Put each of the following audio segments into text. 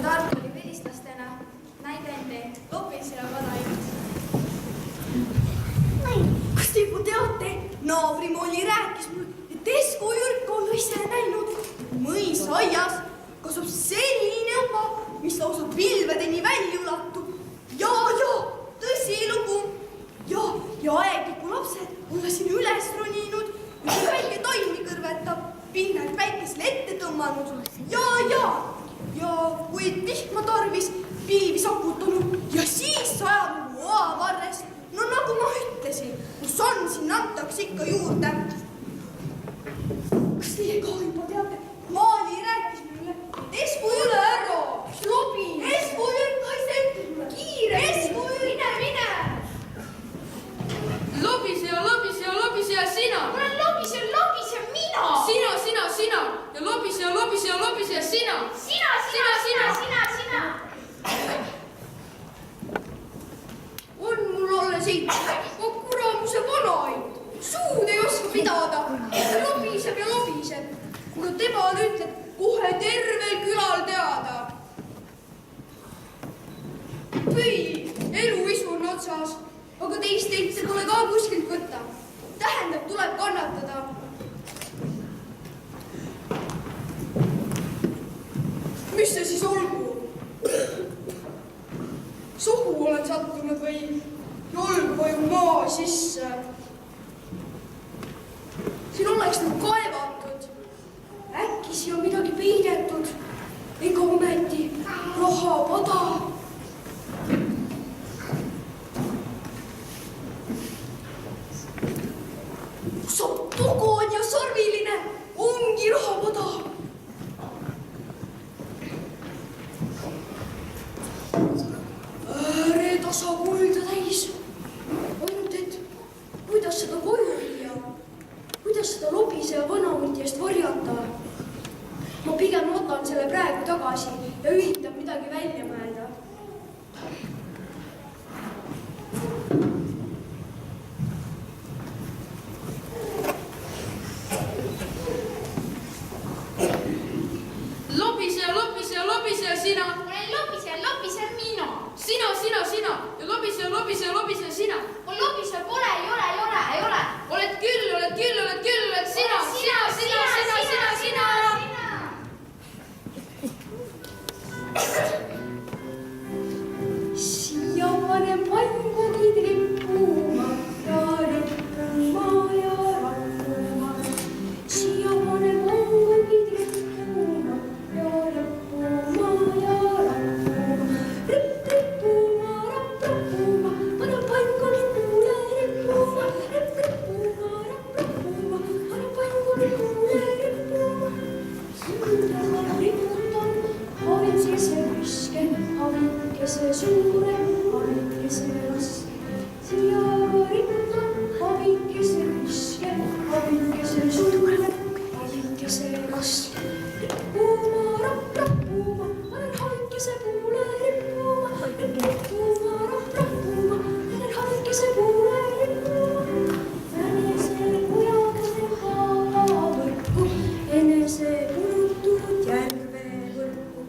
Tartu oli vilistlastena näidende Lopis ja Vanajutt. Kas te juba teate, naabrimolli rääkis mul, et Esko Jürk on ise näinud, mõisaias kasvab selline õpa, mis lausa pilvedeni välja ulatub. Ja, tõsilugu. Ja aegliku lapsed on siin üles roninud, üks väike taimi kõrvetab, pinnad päikesele ette tõmmanud. Ja kui vihma tarvis, pilvi sakutanud ja siis sajab oavarres. No nagu ma ütlesin, kus on, siin antakse ikka juurde. Kas teie ka juba teate? Maali rääkis mulle, et Esku üle ära. Lobi. Esku Jürk, haise ütle mulle. Kiire. Esku Jürk, mine. Lobise ja sina. Mul on lobise mina. Sina. Ja lobise ja sina. Sina. On mul alles ei kuramuse vanaid. Suud ei oska pidada. Lobiseb. Kuna temale ütled, kohe tervel külal teada. Või, eluisu on otsas, aga teist teid pole ka kuskilt võtta. Tähendab, tuleb kannatada. Mis see siis olgu? Suhu olen sattunud või jalg vaju maa sisse. Siin oleks nagu kaevatud. Äkki siia on midagi peidetud. Ega ometi rahapada. Pugu on ja sarviline. Ongi rahapada. Tasa kulda täis. Ainult, et kuidas seda koju viia? Kuidas seda lobise ja vanahundi eest varjata? Ma pigem võtan selle praegu tagasi ja üritan midagi välja mõelda. Lobise ja sina. Olen lobise mina. Sina. Ja lobise ja sina. Mul lobise pole, ei ole. Oled küll, sina. Siia panen pannukid rippuma ja rippuma ja rappuma. Siia panen pannukid rippuma ja rippuma ja rappuma. Rippuma, rappuma, panen pannukid mulle rippuma. Rippuma, rappuma, panen pannukid mulle rippuma. Sinna ma riputan, havikese püske, havikese suure, havikese raske. Siia ma riputan, havikese püske, havikese suure, havikese raske. Rippuma, rappuma, panen havikese puule rippuma. Rippuma, rappuma, panen havikese puule rippuma. Enese kujade haavõrku, enese punutud järve võrku.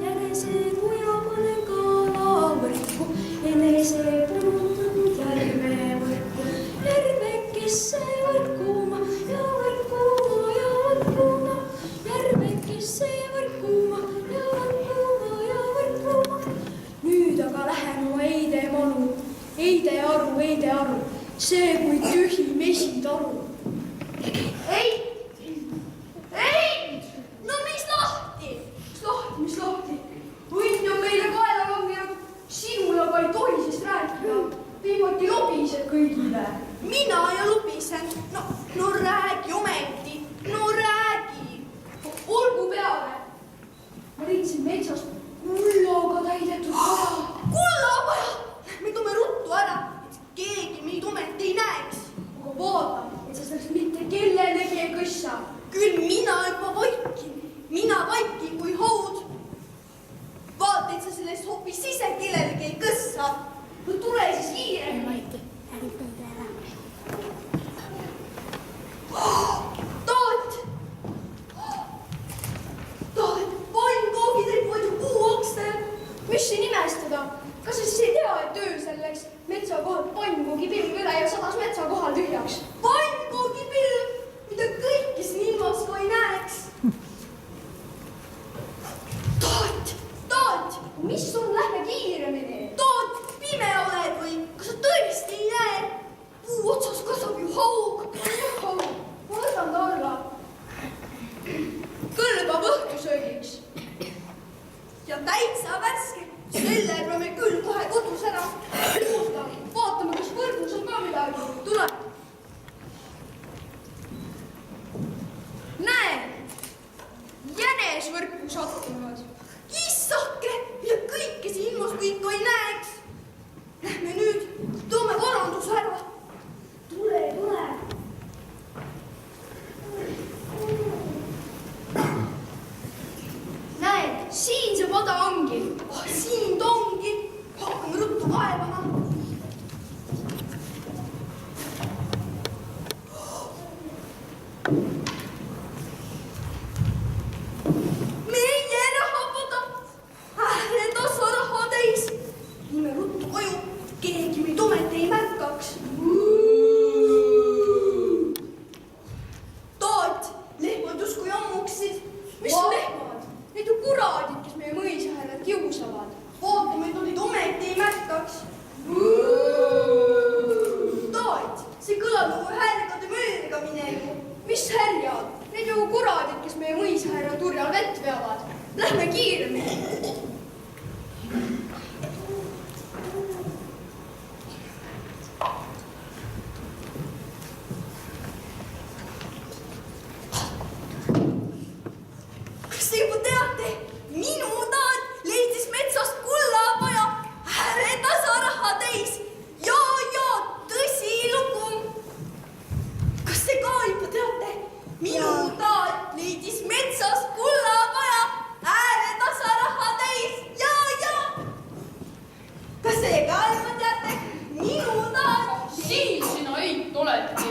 Enese kuja panen kalavõrku, enese punutud järve võrku. Järvekesse võrkuma ja võrkuma ja võrkuma. Järvekesse võrkuma ja võrkuma ja võrkuma. Nüüd aga lähen oma eidemanu, eidearu, see kui tühi mesitaru. Eit! No mis lahti? Mis lahti? Õnn on meile kaela langenud, sinul aga ei tohi siis rääkida. Viimati lobised kõigile. Mina ja lobisen? No räägi ometi, no räägi. Olgu peale. Ma leidsin metsast kullaga täidetud paja. Kullapaja! Me toome ruttu ära, et keegi meid ometi ei näeks. Aga vaata, et sa metsa kohal tühjaks. Pannkoogipilv, mida kõiki siin ilmas ka ei näeks. Taat, mis on, lähme kiiremini. Taat, pime oled või? Kas sa tõesti ei näe? Puu otsas kasvab ju haug. Haug, ma võtan ta alla. Kõlbab õhtusöögiks. Ja täitsa värske. Selle peame küll kohe kodus ära. Vaatame, kas võrgus on ka midagi. Tule. Näe, jänesvõrku sattunud. Issake, mida kõike siin ilmas kui ikka ei näeks. Lähme nüüd, toome varanduse ära. Tule. Näed, siin see pada ongi. Siin ta ongi. Hakkame ruttu kaevama. Meie rahapada. Ääretasa raha täis. Viime ruttu koju. Keegi meid ometi ei märkaks. Taat, lehmad justkui ammuksid. Mis lehmad? Need ju kuradid, kes meie mõisaherrad kiusavad. Vaatame, et nad neid ometi ei märkaks. Taat, see kõlab nagu härgade mürgamine ju. Mis härjad? Need ju kuradid, kes meie mõisaherra turjal vett veavad. Lähme kiiremini. Kas te juba teate? Minu taat leidis metsast kullapaja, ääretasa raha täis. Ja, tõsi lugu. Kas te ka juba teate? Minu taat leidis metsast kullapaja, ääretasa raha täis. Ja. Kas te ka juba teate? Minu taat... Siin sina eit oledki.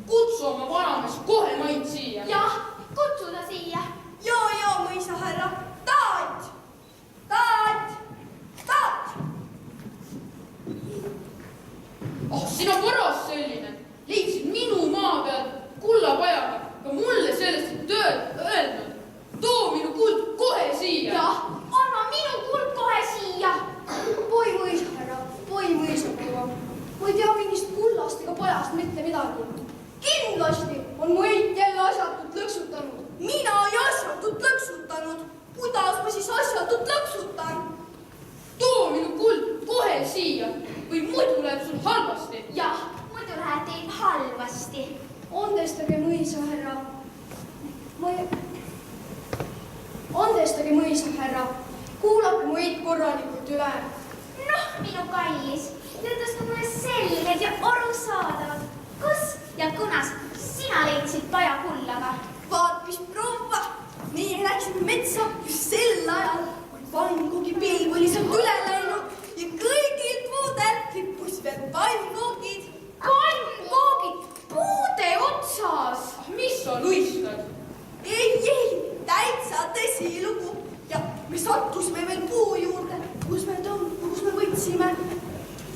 Kutsu oma vanamees kohe Mait siia. Jah, kutsu ta siia. Ja, mõisaherra. Taat. Sina varas selline. Leidsid minu maa peal kullapajaga. Ka mulle sellest öelnud. Too minu kuld kohe siia. Jah, anna minu kuld kohe siia. Poi mõisaproua. Ma ei tea mingist kullast ega pajast mitte midagi. Kindlasti on mu eit jälle asjatut lõksutanud. Mina ei asjatut lõksutanud. Kuidas ma siis asjatut lõksutan? Too minu kuld kohe siia. Või muidu läheb sul halvasti. Jah, muidu läheb teil halvasti. Andestage, mõisaherra. Andestage, mõisaherra. Kuulake mu eit korralikult üle. Noh, minu kallis, ütles ka mulle selged ja arusaadavad. Kus ja kunas sina leidsid paja kullaga? Vaat, mis proua. Meie läksime metsa just sel ajal, kui pannkogipilv oli sealt üle läinud ja kõigilt puudelt rippus veel pannkoogid. Pannkoogid puude otsas. Mis sa luistad? Ei, täitsa tõsilugu. Ja me sattusime veel puu juurde, kus me võtsime,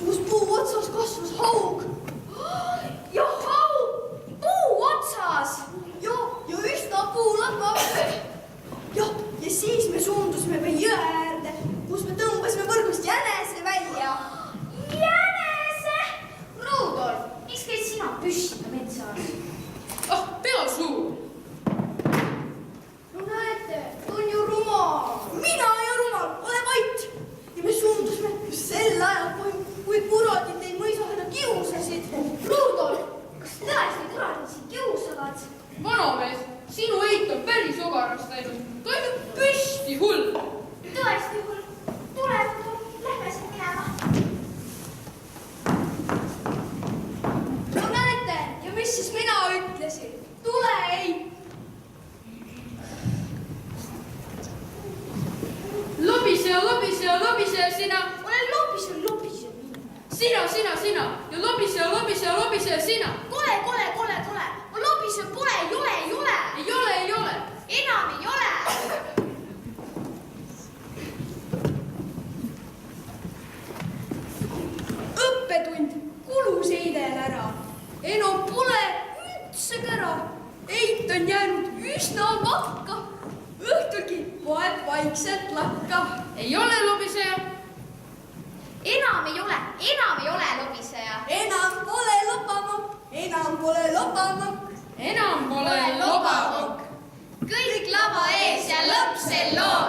kus puu otsas kasvas haug. Ja haug puu otsas. Ja üsna puulatav. Ja siis me suundusime veel jõe äärde, kus me tõmbasime võrgust jänese välja. Jänese? Rudolf, miks käid sina püssi metsas? Pea suur. No näete, ta on ju rumal. Mina ei ole rumal, ole vait. Ja me suundusime just sel ajal, kui kuradid neid mõisaherra kiusasid. Rudolf, kas tõesti kuradid sind kiusavad? Vanamees, sinu eit on päris ogarast läinud. Ta on ju püsti hull. Tõesti hull. Tule, Rudolf, lähme siin minema. No näete, ja mis siis mina ütlesin? Tule, ei. Lobise sina. Ole lobise. Sina. Ja lobise sina. Kole. Ma lobisen pole, ei ole. Ei ole. Enam ei ole. Õppetund kulus eidel ära. Hello!